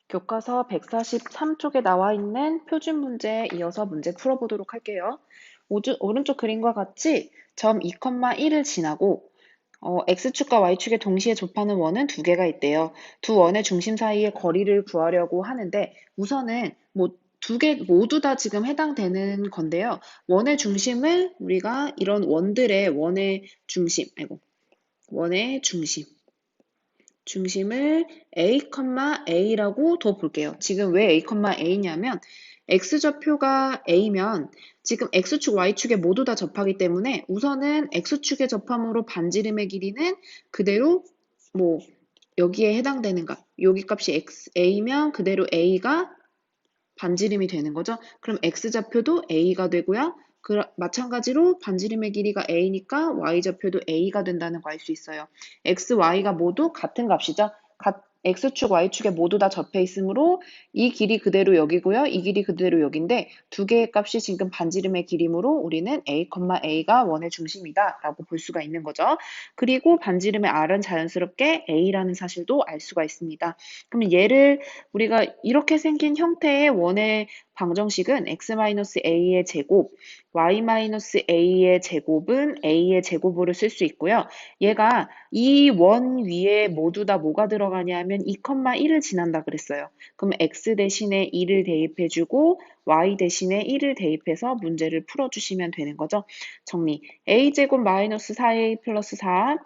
교과서 143쪽에 나와 있는 표준 문제에 이어서 문제 풀어보도록 할게요. 오른쪽 그림과 같이 점 2,1을 지나고 x축과 y축에 동시에 접하는 원은 두 개가 있대요. 두 원의 중심 사이의 거리를 구하려고 하는데 우선은 뭐 두 개 모두 다 지금 해당되는 건데요. 원의 중심을 우리가 이런 원들의 원의 중심을 A라고 둬볼게요. 지금 왜 A냐면 X좌표가 A면 지금 X축, Y축에 모두 다 접하기 때문에 우선은 X축에 접함으로 반지름의 길이는 그대로 뭐 여기에 해당되는 값, 여기 값이 A면 그대로 A가 반지름이 되는 거죠. 그럼 X좌표도 A가 되고요. 마찬가지로 반지름의 길이가 A니까 Y좌표도 A가 된다는 거 알 수 있어요. X, Y가 모두 같은 값이죠. X축, Y축에 모두 다 접해 있으므로 이 길이 그대로 여기고요. 이 길이 그대로 여기인데 두 개의 값이 지금 반지름의 길이므로 우리는 A가 원의 중심이다 라고 볼 수가 있는 거죠. 그리고 반지름의 R은 자연스럽게 A라는 사실도 알 수가 있습니다. 그럼 얘를 우리가 이렇게 생긴 형태의 원의 방정식은 x-a의 제곱, y-a의 제곱은 a의 제곱으로 쓸 수 있고요. 얘가 이 원 위에 모두 다 뭐가 들어가냐면 2,1을 지난다 그랬어요. 그럼 x 대신에 2를 대입해주고 y 대신에 1을 대입해서 문제를 풀어주시면 되는 거죠. 정리. a제곱 마이너스 4a 플러스 4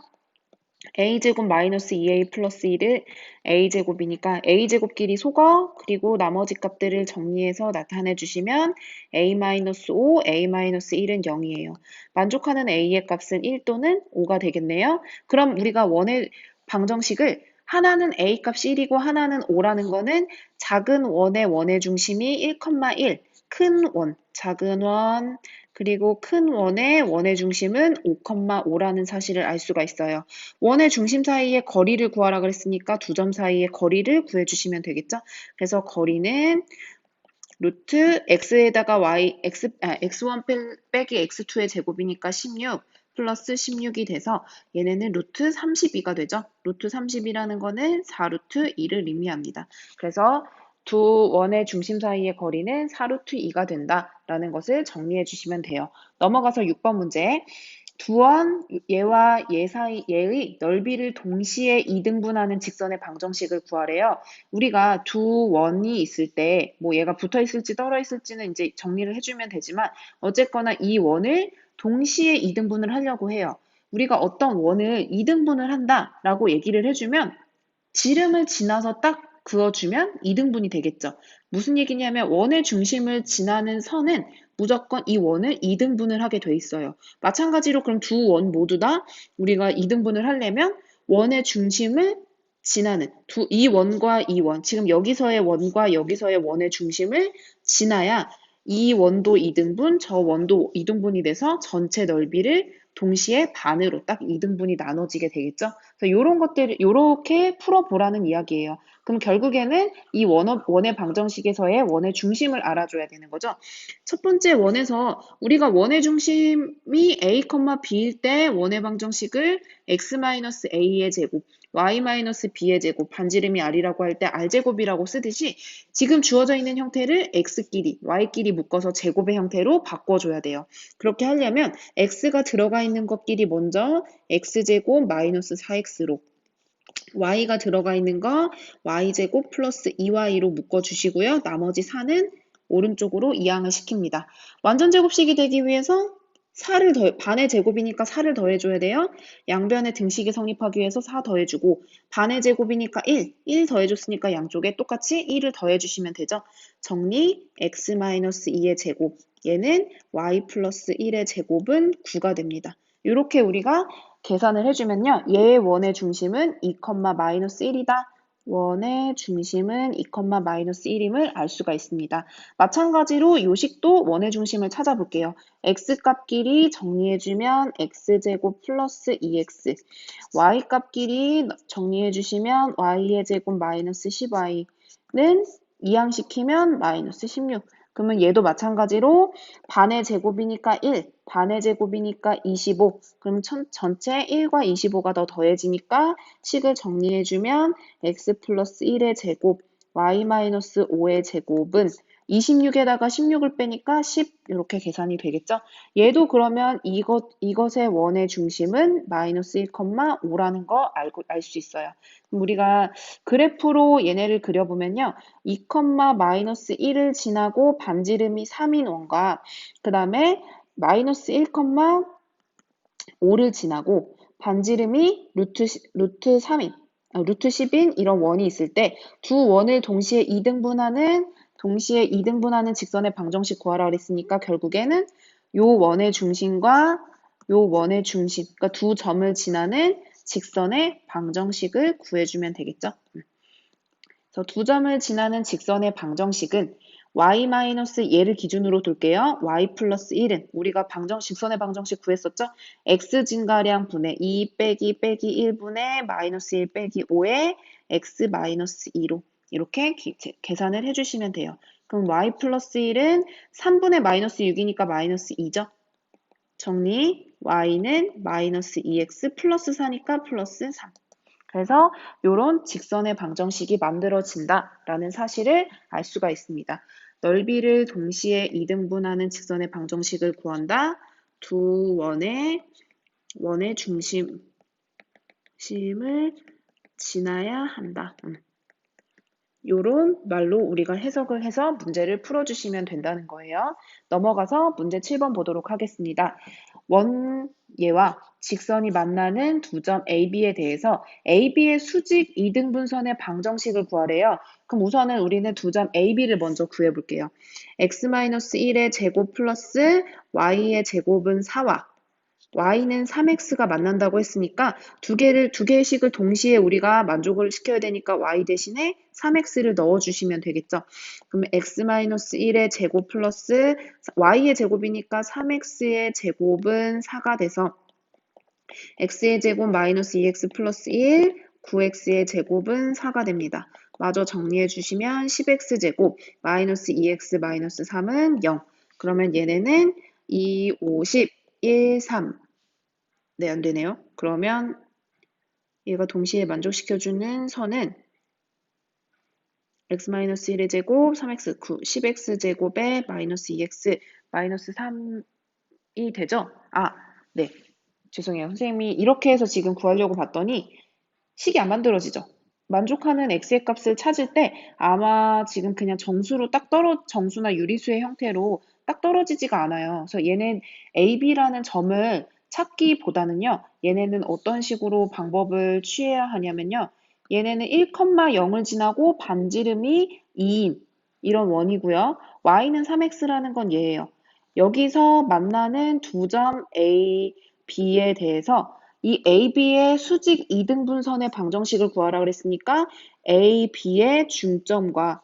a제곱 마이너스 2a 플러스 1을 a제곱이니까 a제곱끼리 속어 그리고 나머지 값들을 정리해서 나타내 주시면 a 마이너스 5, a 마이너스 1은 0이에요. 만족하는 a의 값은 1 또는 5가 되겠네요. 그럼 우리가 원의 방정식을 하나는 a 값이 1이고 하나는 5라는 거는 작은 원의 중심이 1,1, 큰 원, 작은 원, 그리고 큰 원의 중심은 5,5라는 사실을 알 수가 있어요. 원의 중심 사이의 거리를 구하라 그랬으니까 두 점 사이의 거리를 구해주시면 되겠죠? 그래서 거리는 루트 x에다가 x1 빼기 x2의 제곱이니까 16 플러스 16이 돼서 얘네는 루트 32가 되죠. 루트 30이라는 거는 4루트 2를 의미합니다. 그래서 두 원의 중심 사이의 거리는 4루트 2가 된다라는 것을 정리해 주시면 돼요. 넘어가서 6번 문제. 두 원, 얘와 얘의 넓이를 동시에 이등분하는 직선의 방정식을 구하래요. 우리가 두 원이 있을 때, 뭐 얘가 붙어 있을지 떨어 있을지는 이제 정리를 해주면 되지만, 어쨌거나 이 원을 동시에 이등분을 하려고 해요. 우리가 어떤 원을 이등분을 한다라고 얘기를 해주면, 지름을 지나서 딱 그어주면 이등분이 되겠죠. 무슨 얘기냐면 원의 중심을 지나는 선은 무조건 이 원을 이등분을 하게 돼 있어요. 마찬가지로 그럼 두 원 모두 다 우리가 이등분을 하려면 원의 중심을 지나는 이 원과 이 원, 지금 여기서의 원과 여기서의 원의 중심을 지나야 이 원도 이등분, 저 원도 이등분이 돼서 전체 넓이를 동시에 반으로 딱 이등분이 나눠지게 되겠죠. 그래서 이런 것들을 이렇게 풀어보라는 이야기예요. 그럼 결국에는 이 원의 방정식에서의 원의 중심을 알아줘야 되는 거죠. 첫 번째 원에서 우리가 원의 중심이 a, b일 때 원의 방정식을 x-a의 제곱, y-b의 제곱, 반지름이 r이라고 할 때 r제곱이라고 쓰듯이 지금 주어져 있는 형태를 x끼리, y끼리 묶어서 제곱의 형태로 바꿔줘야 돼요. 그렇게 하려면 x가 들어가 있는 것끼리 먼저 x제곱 마이너스 4x로 y가 들어가 있는 거 y제곱 플러스 2y로 묶어주시고요. 나머지 4는 오른쪽으로 이항을 시킵니다. 완전 제곱식이 되기 위해서 반의 제곱이니까 4를 더해줘야 돼요. 양변의 등식이 성립하기 위해서 4 더해주고 반의 제곱이니까 1 더해줬으니까 양쪽에 똑같이 1을 더해주시면 되죠. 정리 x-2의 제곱 얘는 y 플러스 1의 제곱은 9가 됩니다. 이렇게 우리가 계산을 해주면요. 얘의 원의 중심은 2,-1이다. 원의 중심은 2,-1임을 알 수가 있습니다. 마찬가지로 요식도 원의 중심을 찾아볼게요. x값끼리 정리해주면 x제곱 플러스 2x, y값끼리 정리해주시면 y의 제곱 마이너스 10y는 이항시키면 마이너스 16. 그러면 얘도 마찬가지로 반의 제곱이니까 1, 반의 제곱이니까 25. 그럼 전체 1과 25가 더 더해지니까 식을 정리해주면 x 플러스 1의 제곱, y-5의 제곱은 26에다가 16을 빼니까 10 이렇게 계산이 되겠죠? 얘도 그러면 이것의 원의 중심은 마이너스 1,5라는 거 알 수 있어요. 그럼 우리가 그래프로 얘네를 그려보면요. 2, 마이너스 1을 지나고 반지름이 3인 원과 그 다음에 마이너스 1,5를 지나고 반지름이 루트 3인 루트 10인 이런 원이 있을 때 두 원을 동시에 이등분하는 직선의 방정식 구하라 그랬으니까 결국에는 요 원의 중심과 요 원의 중심, 그러니까 두 점을 지나는 직선의 방정식을 구해주면 되겠죠. 그래서 두 점을 지나는 직선의 방정식은 얘를 기준으로 둘게요. y 플러스 1은 우리가 직선의 방정식 구했었죠? x 증가량 분의 2 빼기 1분의 마이너스 1 빼기 5의 x 마이너스 2로 이렇게 계산을 해주시면 돼요. 그럼 y 플러스 1은 3분의 마이너스 6이니까 마이너스 2죠? 정리, y는 마이너스 2x 플러스 4니까 플러스 3. 그래서 이런 직선의 방정식이 만들어진다라는 사실을 알 수가 있습니다. 넓이를 동시에 이등분하는 직선의 방정식을 구한다. 두 원의 중심을 지나야 한다. 요런 말로 우리가 해석을 해서 문제를 풀어주시면 된다는 거예요. 넘어가서 문제 7번 보도록 하겠습니다. 원예와 직선이 만나는 두 점 AB에 대해서 AB의 수직 이등분선의 방정식을 구하래요. 그럼 우선은 우리는 두 점 AB를 먼저 구해볼게요. x-1의 제곱 플러스 y의 제곱은 4와 y는 3x가 만난다고 했으니까 두 개의 식을 동시에 우리가 만족을 시켜야 되니까 y 대신에 3x를 넣어주시면 되겠죠. 그럼 x-1의 제곱 플러스 y의 제곱이니까 3x의 제곱은 4가 돼서 x의 제곱 마이너스 2x 플러스 1, 9x의 제곱은 4가 됩니다. 마저 정리해 주시면 10x 제곱 마이너스 2x 마이너스 3은 0. 그러면 얘네는 2, 50, 1, 3. 네, 안 되네요. 그러면 얘가 동시에 만족시켜주는 선은 x-1의 제곱, 3x, 9, 10x 제곱에 마이너스 2x, 마이너스 3이 되죠? 네. 죄송해요. 선생님이 이렇게 해서 지금 구하려고 봤더니 식이 안 만들어지죠? 만족하는 x의 값을 찾을 때 아마 지금 그냥 정수나 유리수의 형태로 딱 떨어지지가 않아요. 그래서 얘는 AB라는 점을 찾기보다는요, 얘네는 어떤 식으로 방법을 취해야 하냐면요, 얘네는 1,0을 지나고 반지름이 2인 이런 원이고요. y는 3x라는 건 얘예요. 여기서 만나는 두 점 A, B에 대해서 이 AB의 수직 이등분선의 방정식을 구하라 그랬으니까 A, B의 중점과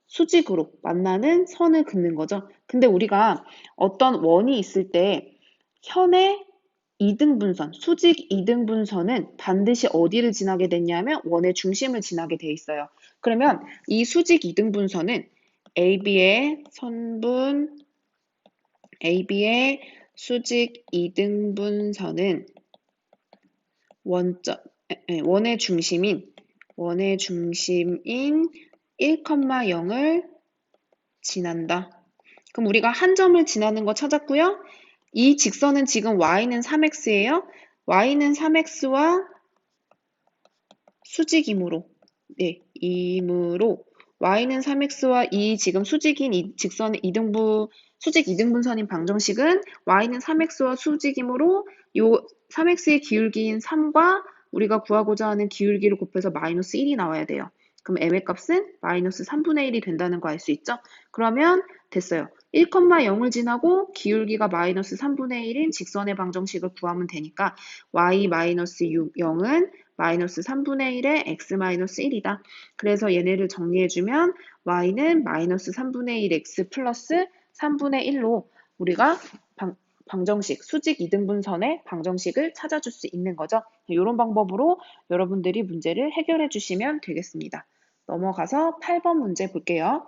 수직으로 만나는 선을 긋는 거죠. 근데 우리가 어떤 원이 있을 때 현의 이등분선, 수직 이등분선은 반드시 어디를 지나게 됐냐면 원의 중심을 지나게 돼 있어요. 그러면 이 수직 이등분선은 AB의 수직 이등분선은 원의 중심인 1,0을 지난다. 그럼 우리가 한 점을 지나는 거 찾았고요. 이 직선은 지금 y는 3x예요. y는 3x와 수직이므로 y는 3x와 이 지금 수직인 이 직선의 수직 이등분선인 방정식은 y는 3x와 수직이므로 요 3x의 기울기인 3과 우리가 구하고자 하는 기울기를 곱해서 마이너스 1이 나와야 돼요. 그럼 m의 값은 마이너스 3분의 1이 된다는 거 알 수 있죠? 그러면 됐어요. 1,0을 지나고 기울기가 마이너스 3분의 1인 직선의 방정식을 구하면 되니까 y 마이너스 0은 마이너스 3분의 1의 x 마이너스 1이다. 그래서 얘네를 정리해주면 y는 마이너스 3분의 1 x 플러스 3분의 1로 우리가 방정식, 수직 이등분선의 방정식을 찾아줄 수 있는 거죠. 이런 방법으로 여러분들이 문제를 해결해 주시면 되겠습니다. 넘어가서 8번 문제 볼게요.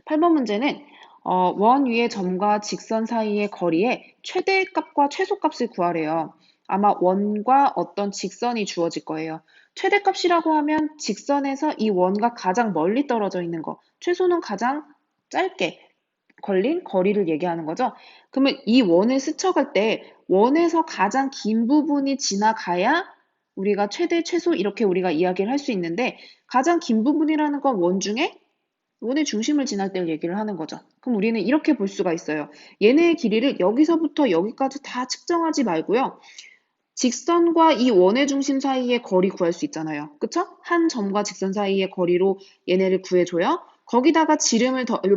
8번 문제는 원 위의 점과 직선 사이의 거리의 최대값과 최소값을 구하래요. 아마 원과 어떤 직선이 주어질 거예요. 최대값이라고 하면 직선에서 이 원과 가장 멀리 떨어져 있는 거, 최소는 가장 짧게 걸린 거리를 얘기하는 거죠. 그러면 이 원을 스쳐갈 때 원에서 가장 긴 부분이 지나가야 우리가 최대, 최소 이렇게 우리가 이야기를 할 수 있는데 가장 긴 부분이라는 건 원 중에 원의 중심을 지날 때를 얘기를 하는 거죠. 그럼 우리는 이렇게 볼 수가 있어요. 얘네의 길이를 여기서부터 여기까지 다 측정하지 말고요. 직선과 이 원의 중심 사이의 거리 구할 수 있잖아요. 그쵸? 한 점과 직선 사이의 거리로 얘네를 구해줘요. 거기다가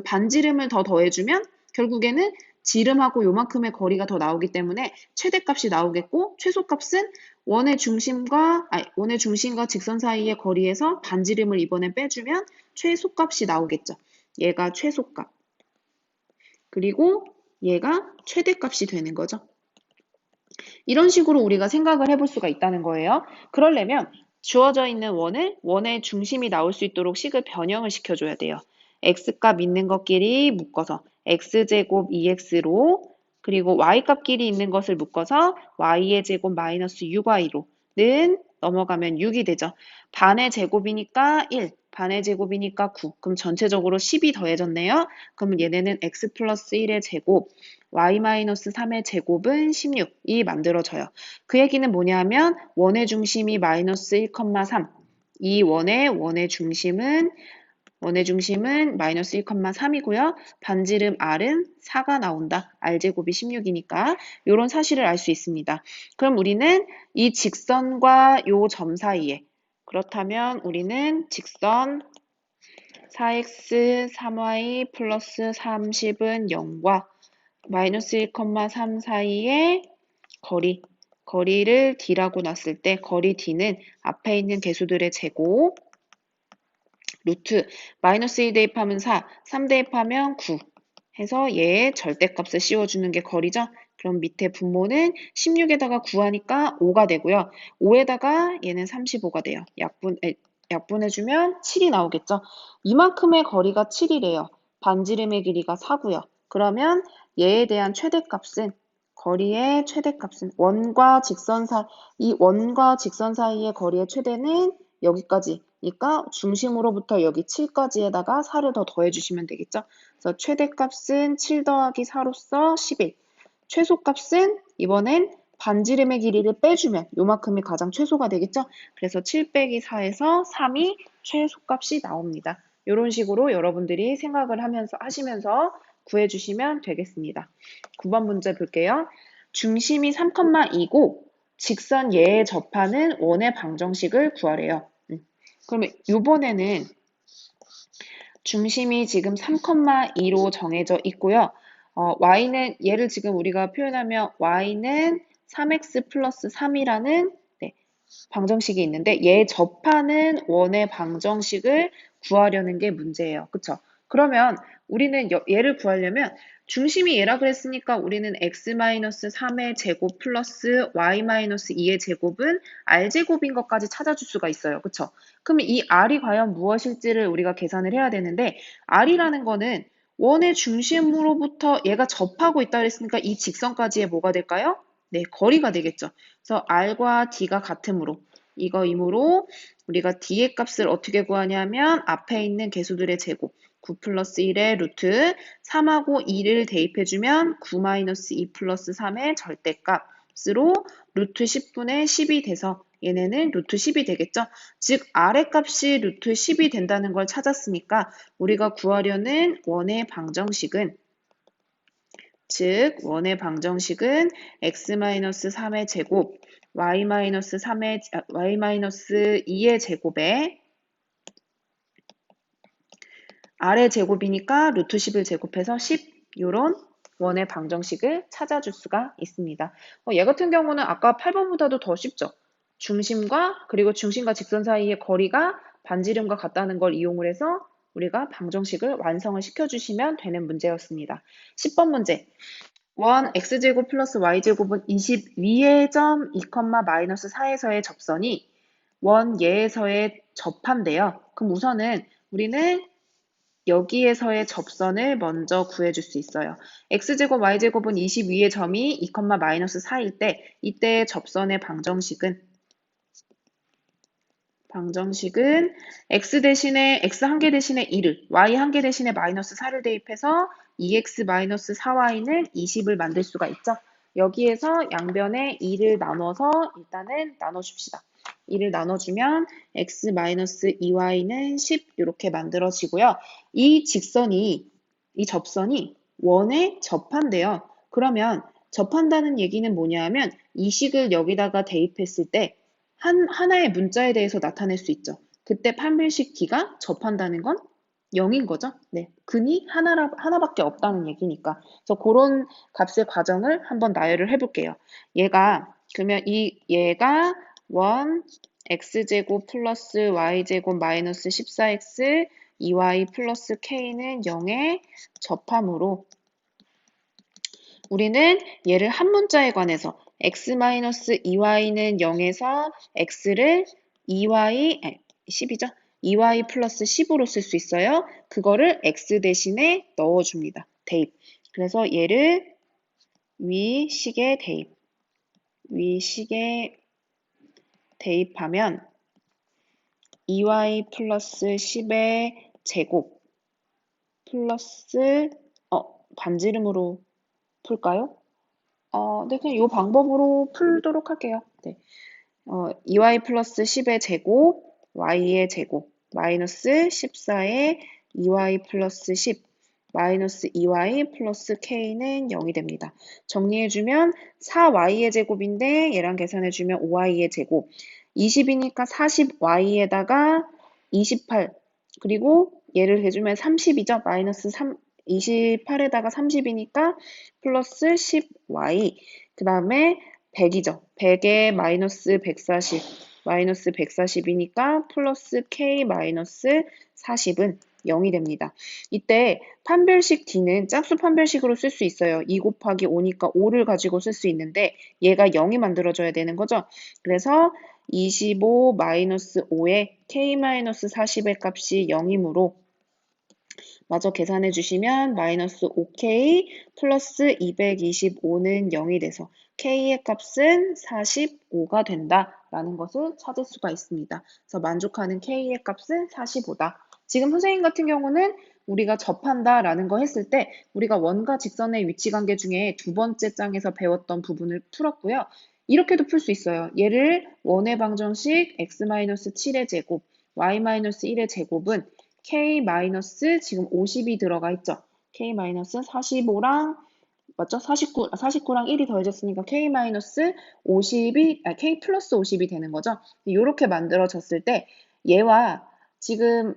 반지름을 더 더해주면 결국에는 지름하고 요만큼의 거리가 더 나오기 때문에 최대값이 나오겠고 최소값은 원의 중심과 직선 사이의 거리에서 반지름을 이번엔 빼주면 최소값이 나오겠죠. 얘가 최소값. 그리고 얘가 최대값이 되는 거죠. 이런 식으로 우리가 생각을 해볼 수가 있다는 거예요. 그러려면 주어져 있는 원의 중심이 나올 수 있도록 식을 변형을 시켜줘야 돼요. x값 있는 것끼리 묶어서 x제곱 2x로 그리고 y값끼리 있는 것을 묶어서 y의 제곱 마이너스 6y로는 넘어가면 6이 되죠. 반의 제곱이니까 1, 반의 제곱이니까 9. 그럼 전체적으로 10이 더해졌네요. 그러면 얘네는 x 플러스 1의 제곱 y-3의 제곱은 16이 만들어져요. 그 얘기는 뭐냐면 원의 중심이 마이너스 1,3 이 원의 중심은 마이너스 1,3이고요. 반지름 r은 4가 나온다. r제곱이 16이니까 이런 사실을 알 수 있습니다. 그럼 우리는 이 직선과 요 점 사이에 그렇다면 우리는 직선 4x 3y 플러스 30은 0과 마이너스 1,3 사이의 거리를 d라고 놨을 때 거리 d는 앞에 있는 개수들의 제곱 루트 마이너스 1 대입하면 4, 3 대입하면 9 해서 얘의 절대값을 씌워주는 게 거리죠. 그럼 밑에 분모는 16에다가 9하니까 5가 되고요. 5에다가 얘는 35가 돼요. 약분해주면 7이 나오겠죠. 이만큼의 거리가 7이래요. 반지름의 길이가 4고요. 그러면 얘에 대한 최대값은 거리의 최대값은 이 원과 직선 사이의 거리의 최대는 여기까지니까 중심으로부터 여기 7까지에다가 4를 더 더해주시면 되겠죠. 그래서 최대값은 7 더하기 4로서 11. 최소값은 이번엔 반지름의 길이를 빼주면 요만큼이 가장 최소가 되겠죠. 그래서 7 빼기 4에서 3이 최소값이 나옵니다. 이런 식으로 여러분들이 생각을 하시면서 구해주시면 되겠습니다. 9번 문제 볼게요. 중심이 3,2고 직선 얘에 접하는 원의 방정식을 구하래요. 그러면 이번에는 중심이 지금 3,2로 정해져 있고요. y는 얘를 지금 우리가 표현하면 y는 3x 플러스 3이라는 방정식이 있는데 얘 접하는 원의 방정식을 구하려는 게 문제예요. 그쵸? 그러면 우리는 얘를 구하려면 중심이 얘라 그랬으니까 우리는 x-3의 제곱 플러스 y-2의 제곱은 r제곱인 것까지 찾아줄 수가 있어요. 그쵸? 그럼 이 r이 과연 무엇일지를 우리가 계산을 해야 되는데 r이라는 거는 원의 중심으로부터 얘가 접하고 있다 그랬으니까 이 직선까지의 뭐가 될까요? 네, 거리가 되겠죠. 그래서 r과 d가 같으므로 이거이므로 우리가 d의 값을 어떻게 구하냐면 앞에 있는 개수들의 제곱 9 플러스 1의 루트 3하고 2를 대입해주면 9-2 플러스 3의 절대값으로 루트 10분의 10이 돼서 얘네는 루트 10이 되겠죠. 즉 아래 값이 루트 10이 된다는 걸 찾았으니까 우리가 구하려는 원의 방정식은 x-3의 제곱 y-2의 제곱에 아래 제곱이니까 루트 10을 제곱해서 10 이런 원의 방정식을 찾아줄 수가 있습니다. 얘 같은 경우는 아까 8번보다도 더 쉽죠. 중심과 직선 사이의 거리가 반지름과 같다는 걸 이용을 해서 우리가 방정식을 완성을 시켜주시면 되는 문제였습니다. 10번 문제. 원 x제곱 플러스 y제곱은 22의 점 2, 마이너스 4에서의 접선이 원 예에서의 접한대요. 그럼 우선은 우리는 여기에서의 접선을 먼저 구해줄 수 있어요. x제곱 y제곱은 22의 점이 2, 마이너스 4일 때 이때의 접선의 방정식은 방정식은 x 대신에 x 한 개 대신에 2를 y 한 개 대신에 마이너스 4를 대입해서 2x 마이너스 4y는 20을 만들 수가 있죠. 여기에서 양변에 2를 나눠서 일단은 나눠줍시다. 2를 나눠주면 x 마이너스 2y는 10 이렇게 만들어지고요. 이 접선이 원에 접한대요. 그러면 접한다는 얘기는 뭐냐 하면 이 식을 여기다가 대입했을 때 하나의 문자에 대해서 나타낼 수 있죠. 그때 판별식 D가 접한다는 건 0인 거죠. 네, 근이 하나밖에 없다는 얘기니까. 그래서 그런 값의 과정을 한번 나열을 해볼게요. 그러면 얘가 1, x제곱 플러스 y제곱 마이너스 14x, 2y 플러스 k는 0에 접함으로 우리는 얘를 한 문자에 관해서 x-2y는 0에서 x를 10이죠? 2y 플러스 10으로 쓸 수 있어요. 그거를 x 대신에 넣어줍니다. 대입. 그래서 얘를 위식에 대입하면 2y 플러스 10의 제곱 플러스 반지름으로 풀까요? 네, 그냥 이 방법으로 풀도록 할게요. 네. 2y 플러스 10의 제곱, y의 제곱, 마이너스 14의 2y 플러스 10, 마이너스 2y 플러스 k는 0이 됩니다. 정리해주면 4y의 제곱인데 얘랑 계산해주면 5y의 제곱, 20이니까 40y에다가 28, 그리고 얘를 해주면 30이죠. 마이너스 28에다가 30이니까 플러스 10y, 그 다음에 100이죠. 100에 마이너스 140, 마이너스 140이니까 플러스 k 마이너스 40은 0이 됩니다. 이때 판별식 D는 짝수 판별식으로 쓸 수 있어요. 2 곱하기 5니까 5를 가지고 쓸 수 있는데 얘가 0이 만들어져야 되는 거죠. 그래서 25 마이너스 5에 k 마이너스 40의 값이 0이므로 마저 계산해 주시면 마이너스 5k 플러스 225는 0이 돼서 k의 값은 45가 된다라는 것을 찾을 수가 있습니다. 그래서 만족하는 k의 값은 45다. 지금 선생님 같은 경우는 우리가 접한다라는 거 했을 때 우리가 원과 직선의 위치 관계 중에 두 번째 장에서 배웠던 부분을 풀었고요. 이렇게도 풀 수 있어요. 얘를 원의 방정식 x-7의 제곱, y-1의 제곱은 k 마이너스 지금 50이 들어가 있죠. k 마이너스 45랑 맞죠? 49랑 1이 더해졌으니까 k 마이너스 50이 k 플러스 50이 되는 거죠. 이렇게 만들어졌을 때 얘와 지금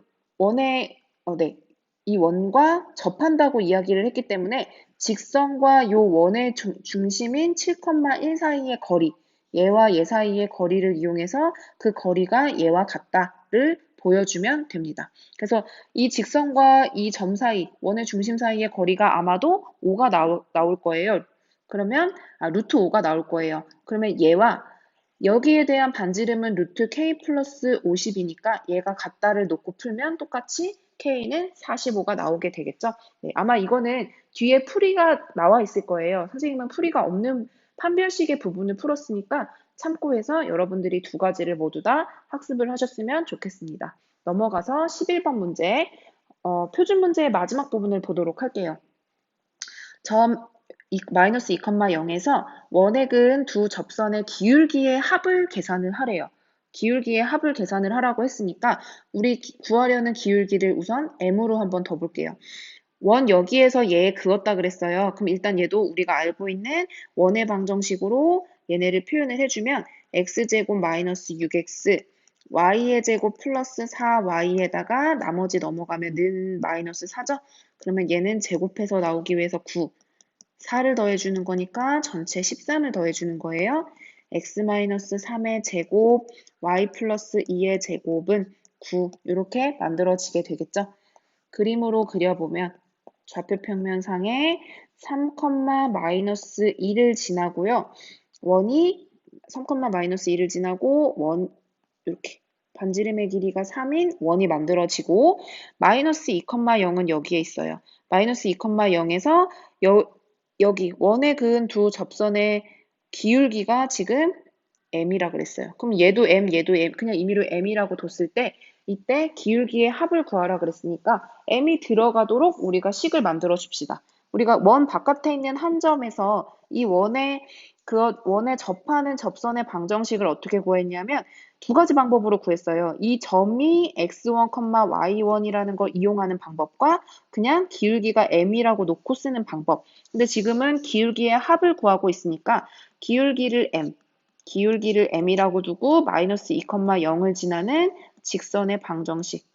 이 원과 접한다고 이야기를 했기 때문에 직선과 요 원의 중심인 7,1 사이의 거리, 얘와 얘 사이의 거리를 이용해서 그 거리가 얘와 같다를 보여주면 됩니다. 그래서 이 직선과 이 점 사이, 원의 중심 사이의 거리가 아마도 5가 나올 거예요. 그러면 루트 5가 나올 거예요. 그러면 얘와 여기에 대한 반지름은 루트 k 플러스 50이니까 얘가 같다를 놓고 풀면 똑같이 k는 45가 나오게 되겠죠. 네, 아마 이거는 뒤에 풀이가 나와 있을 거예요. 선생님은 풀이가 없는 판별식의 부분을 풀었으니까 참고해서 여러분들이 두 가지를 모두 다 학습을 하셨으면 좋겠습니다. 넘어가서 11번 문제, 표준 문제의 마지막 부분을 보도록 할게요. 마이너스 2,0에서 원에 그은 두 접선의 기울기의 합을 계산을 하래요. 기울기의 합을 계산을 하라고 했으니까 우리 구하려는 기울기를 우선 m으로 한번 더 볼게요. 원 여기에서 얘 그었다 그랬어요. 그럼 일단 얘도 우리가 알고 있는 원의 방정식으로 얘네를 표현을 해주면 x제곱 마이너스 6x, y의 제곱 플러스 4y에다가 나머지 넘어가면 는 마이너스 4죠? 그러면 얘는 제곱해서 나오기 위해서 9, 4를 더해주는 거니까 전체 13을 더해주는 거예요. x-3의 제곱, y 플러스 2의 제곱은 9 이렇게 만들어지게 되겠죠. 그림으로 그려보면 좌표 평면상에 3, 마이너스 2를 지나고요. 원이 3, 마이너스 2를 지나고 이렇게 반지름의 길이가 3인 원이 만들어지고 마이너스 2,0은 여기에 있어요. 마이너스 2,0에서 여기 원에 그은 두 접선의 기울기가 지금 m이라 그랬어요. 그럼 얘도 m, 얘도 m, 그냥 임의로 m이라고 뒀을 때 이때 기울기의 합을 구하라 그랬으니까 m이 들어가도록 우리가 식을 만들어 줍시다. 우리가 원 바깥에 있는 한 점에서 이 원에 접하는 접선의 방정식을 어떻게 구했냐면 두 가지 방법으로 구했어요. 이 점이 x1, y1이라는 걸 이용하는 방법과 그냥 기울기가 m이라고 놓고 쓰는 방법. 근데 지금은 기울기의 합을 구하고 있으니까 기울기를 m이라고 두고 마이너스 2, 0을 지나는 직선의 방정식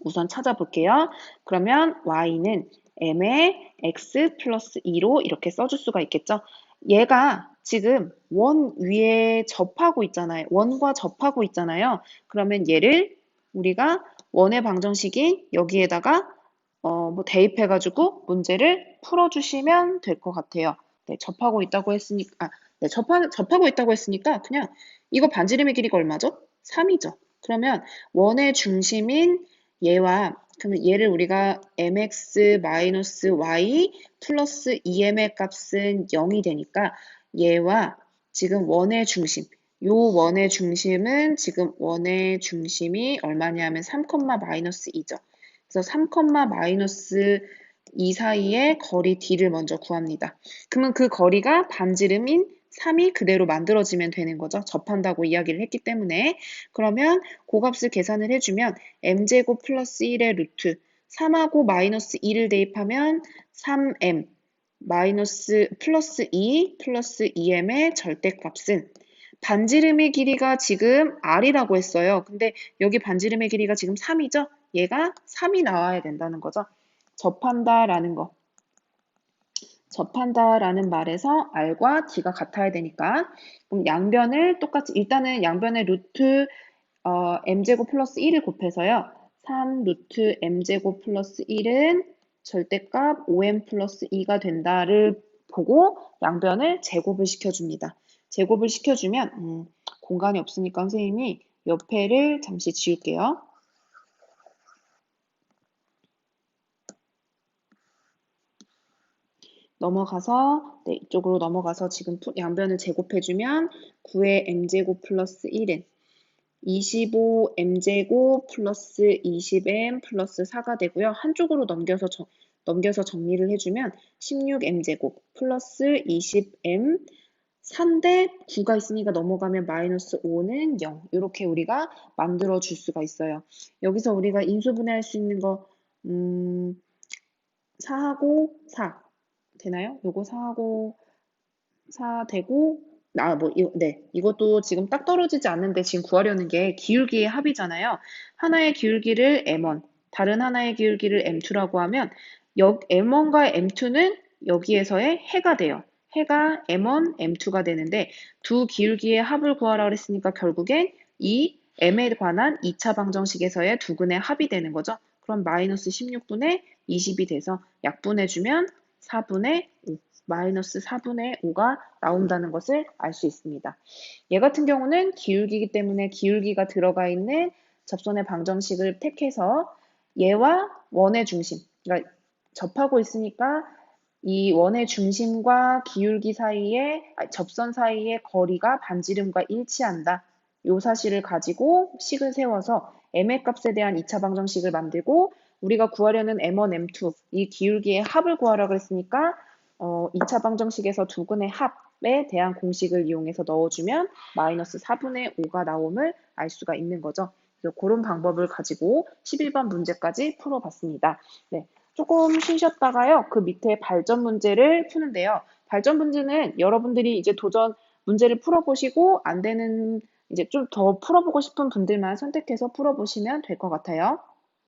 우선 찾아볼게요. 그러면 y는 m의 x 플러스 2로 이렇게 써줄 수가 있겠죠. 얘가 지금 원 위에 접하고 있잖아요. 원과 접하고 있잖아요. 그러면 얘를 우리가 원의 방정식인 여기에다가 뭐 대입해가지고 문제를 풀어주시면 될 것 같아요. 네, 접하고 있다고 했으니까, 네, 접하고 있다고 했으니까 그냥 이거 반지름의 길이가 얼마죠? 3이죠. 그러면 원의 중심인 그러면 얘를 우리가 mx-y 플러스 2m의 값은 0이 되니까 얘와 지금 원의 중심, 요 원의 중심은 지금 원의 중심이 얼마냐면 3, 마이너스 2죠. 그래서 3, 마이너스 2 사이의 거리 d를 먼저 구합니다. 그러면 그 거리가 반지름인 3이 그대로 만들어지면 되는 거죠. 접한다고 이야기를 했기 때문에. 그러면 고값을 계산을 해주면 m제곱 플러스 1의 루트 3하고 마이너스 2를 대입하면 3m 마이너스 플러스 2 플러스 2m의 절대값은 반지름의 길이가 지금 r이라고 했어요. 근데 여기 반지름의 길이가 지금 3이죠? 얘가 3이 나와야 된다는 거죠. 접한다라는 거. 접한다라는 말에서 r과 d가 같아야 되니까 그럼 양변을 똑같이 일단은 양변의 루트 m제곱 플러스 1을 곱해서요. 3 루트 m제곱 플러스 1은 절대값 5m 플러스 2가 된다를 보고 양변을 제곱을 시켜줍니다. 제곱을 시켜주면 공간이 없으니까 선생님이 옆에를 잠시 지울게요. 넘어가서 이쪽으로 넘어가서 지금 양변을 제곱해주면 9의 m제곱 플러스 1은 25m제곱 플러스 20m 플러스 4가 되고요. 한쪽으로 넘겨서 정리를 해주면 16m제곱 플러스 20m 3대 9가 있으니까 넘어가면 마이너스 5는 0. 이렇게 우리가 만들어 줄 수가 있어요. 여기서 우리가 인수분해할 수 있는 거 4하고 4 되나요? 요거 4하고 4 되고 이것도 지금 딱 떨어지지 않는데 지금 구하려는 게 기울기의 합이잖아요. 하나의 기울기를 m1, 다른 하나의 기울기를 m2라고 하면 m1과 m2는 여기에서의 해가 돼요. 해가 m1, m2가 되는데 두 기울기의 합을 구하라 그랬으니까 결국엔 이 m에 관한 2차 방정식에서의 두 근의 합이 되는 거죠. 그럼 마이너스 16분의 20이 돼서 약분해주면 4분의 5. 마이너스 4분의 5가 나온다는 것을 알 수 있습니다. 얘 같은 경우는 기울기이기 때문에 기울기가 들어가 있는 접선의 방정식을 택해서 얘와 원의 중심, 그러니까 접하고 있으니까 이 원의 중심과 기울기 사이에, 접선 사이의 거리가 반지름과 일치한다. 이 사실을 가지고 식을 세워서 m의 값에 대한 2차 방정식을 만들고 우리가 구하려는 m1, m2, 이 기울기의 합을 구하라고 했으니까 2차 방정식에서 두 근의 합에 대한 공식을 이용해서 넣어주면 마이너스 4분의 5가 나옴을 알 수가 있는 거죠. 그래서 그런 방법을 가지고 11번 문제까지 풀어봤습니다. 네, 조금 쉬셨다가요. 그 밑에 발전 문제를 푸는데요. 발전 문제는 여러분들이 이제 도전 문제를 풀어보시고 안 되는 이제 좀 더 풀어보고 싶은 분들만 선택해서 풀어보시면 될 것 같아요.